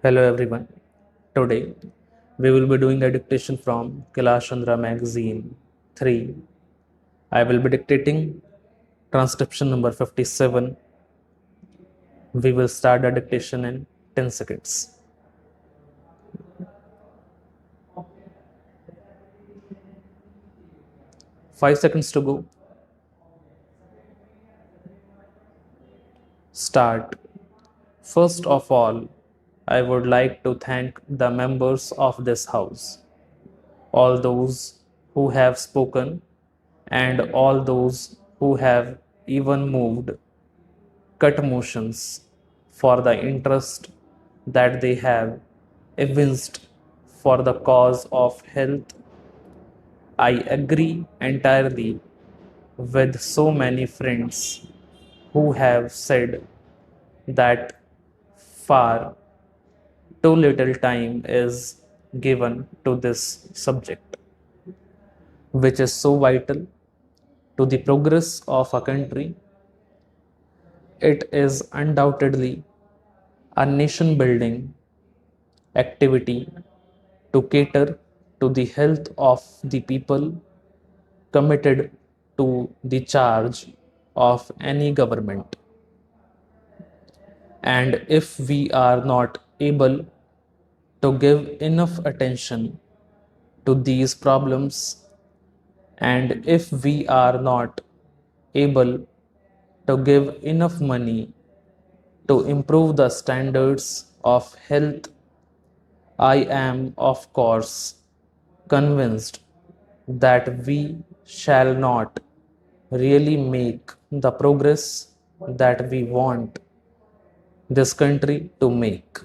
Hello everyone. Today we will be doing a dictation from Kailash Chandra magazine 3. I will be dictating transcription number 57. We will start the dictation in 10 seconds. Five seconds to go. Start. First of all, I would like to thank the members of this house, all those who have spoken and all those who have even moved cut motions for the interest that they have evinced for the cause of health. I agree entirely with so many friends who have said that far too little time is given to this subject, which is so vital to the progress of a country. It is undoubtedly a nation building activity to cater to the health of the people committed to the charge of any government. And if we are not able to give enough attention to these problems, and if we are not able to give enough money to improve the standards of health, I am, of course, convinced that we shall not really make the progress that we want this country to make.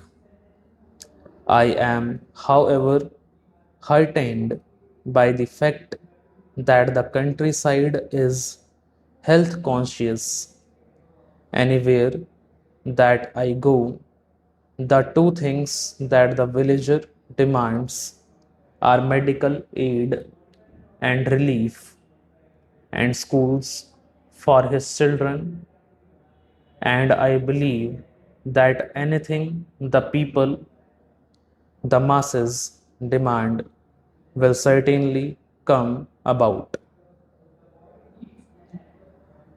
I am, however, heartened by the fact that the countryside is health conscious. Anywhere that I go, the two things that the villager demands are medical aid and relief, and schools for his children. And I believe that anything the people, the masses demand will certainly come about.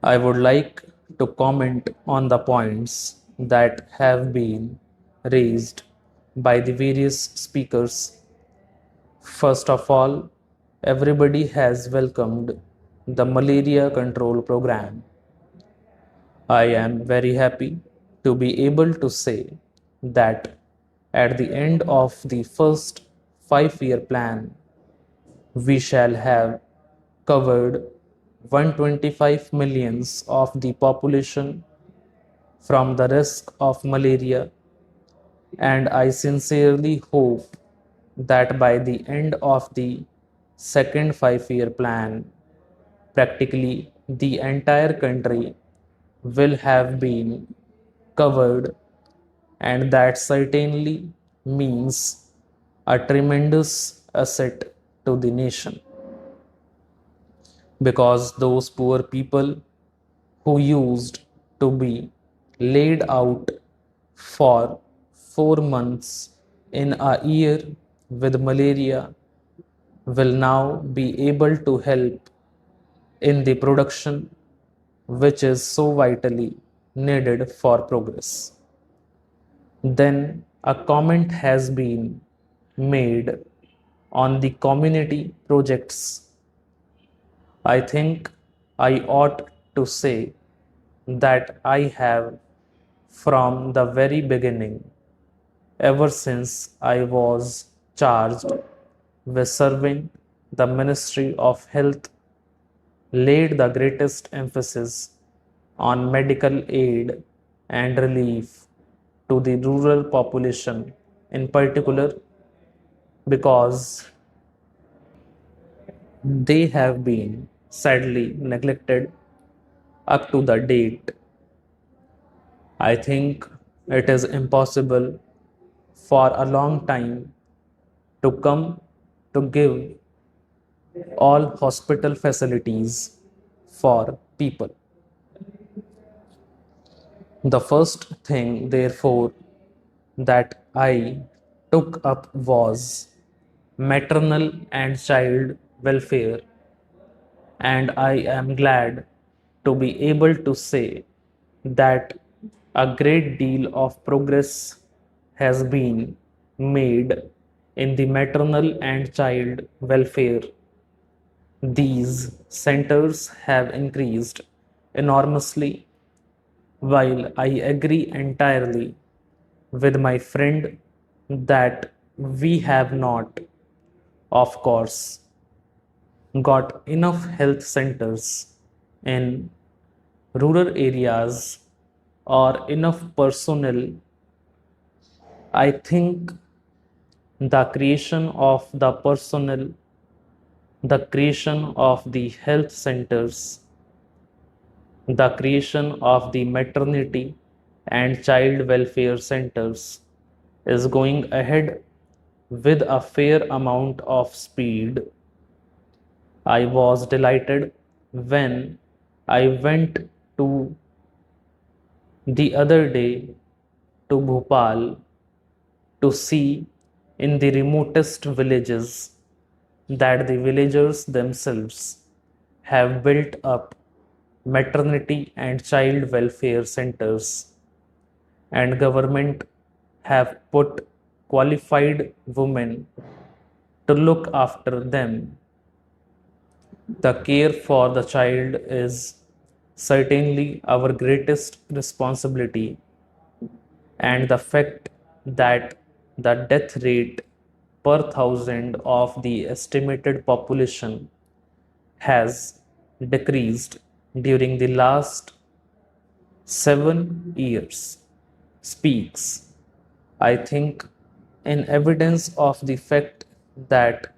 I would like to comment on the points that have been raised by the various speakers. First of all, everybody has welcomed the malaria control program. I am very happy to be able to say that at the end of the first 5-year plan, we shall have covered 125 millions of the population from the risk of malaria, and I sincerely hope that by the end of the second 5-year plan, practically the entire country will have been covered, and that certainly means a tremendous asset to the nation, because those poor people who used to be laid out for 4 months in a year with malaria will now be able to help in the production, which is so vitally needed for progress. Then a comment has been made on the community projects. I think I ought to say that I have, from the very beginning, ever since I was charged with serving the Ministry of Health, laid the greatest emphasis on medical aid and relief to the rural population in particular, because they have been sadly neglected up to the date. I think it is impossible for a long time to come to give all hospital facilities for people. The first thing, therefore, that I took up was maternal and child welfare, and I am glad to be able to say that a great deal of progress has been made in the maternal and child welfare. These centers have increased enormously. While I agree entirely with my friend that we have not, of course, got enough health centers in rural areas or enough personnel, I think the creation of the personnel, the creation of the health centers, the creation of the maternity and child welfare centers is going ahead with a fair amount of speed. I was delighted when I went to the other day to Bhopal to see in the remotest villages that the villagers themselves have built up maternity and child welfare centers, and government have put qualified women to look after them. The care for the child is certainly our greatest responsibility, and the fact that the death rate per thousand of the estimated population has decreased during the last 7 years speaks, I think, in evidence of the fact that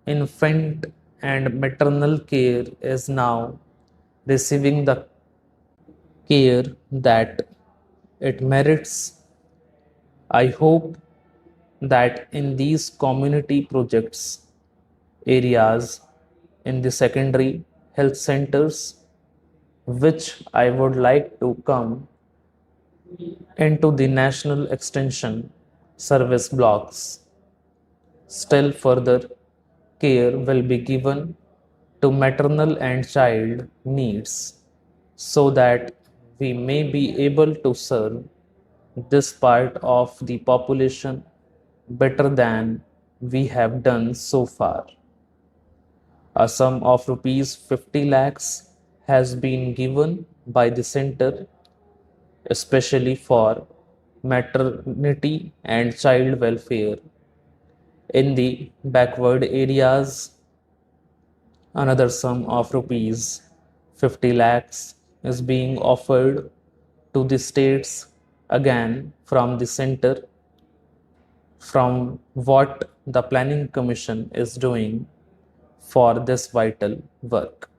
infant and maternal care is now receiving the care that it merits. I hope that in these community projects areas, in the secondary health centers, which I would like to come into the national extension service blocks, still further care will be given to maternal and child needs so that we may be able to serve this part of the population better than we have done so far. A sum of rupees 50 lakhs has been given by the center especially for maternity and child welfare. In the backward areas, another sum of rupees 50 lakhs is being offered to the states again from the center from what the planning commission is doing for this vital work.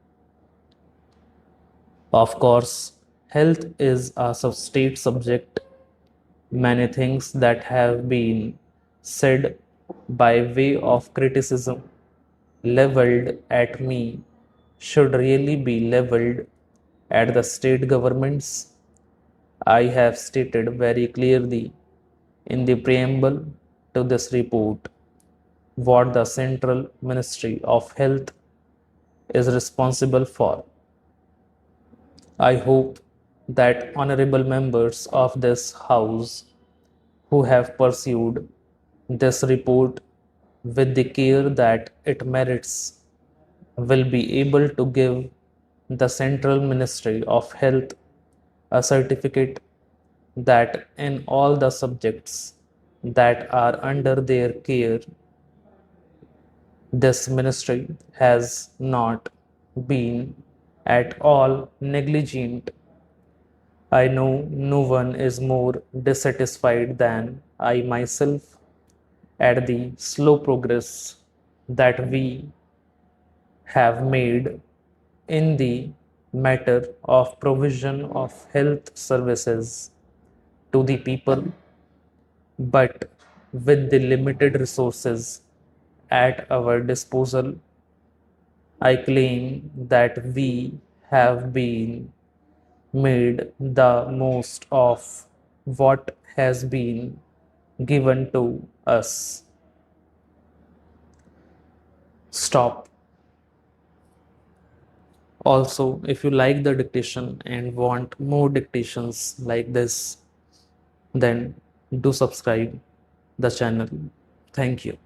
Of course, health is a state subject. Many things that have been said by way of criticism leveled at me should really be leveled at the state governments. I have stated very clearly in the preamble to this report what the Central Ministry of Health is responsible for. I hope that honorable members of this House who have pursued this report with the care that it merits will be able to give the Central Ministry of Health a certificate that in all the subjects that are under their care, this ministry has not been at all negligent. I know no one is more dissatisfied than I myself at the slow progress that we have made in the matter of provision of health services to the people, but with the limited resources at our disposal, I claim that we have been made the most of what has been given to us. Stop. Also, if you like the dictation and want more dictations like this, then do subscribe the channel. Thank you.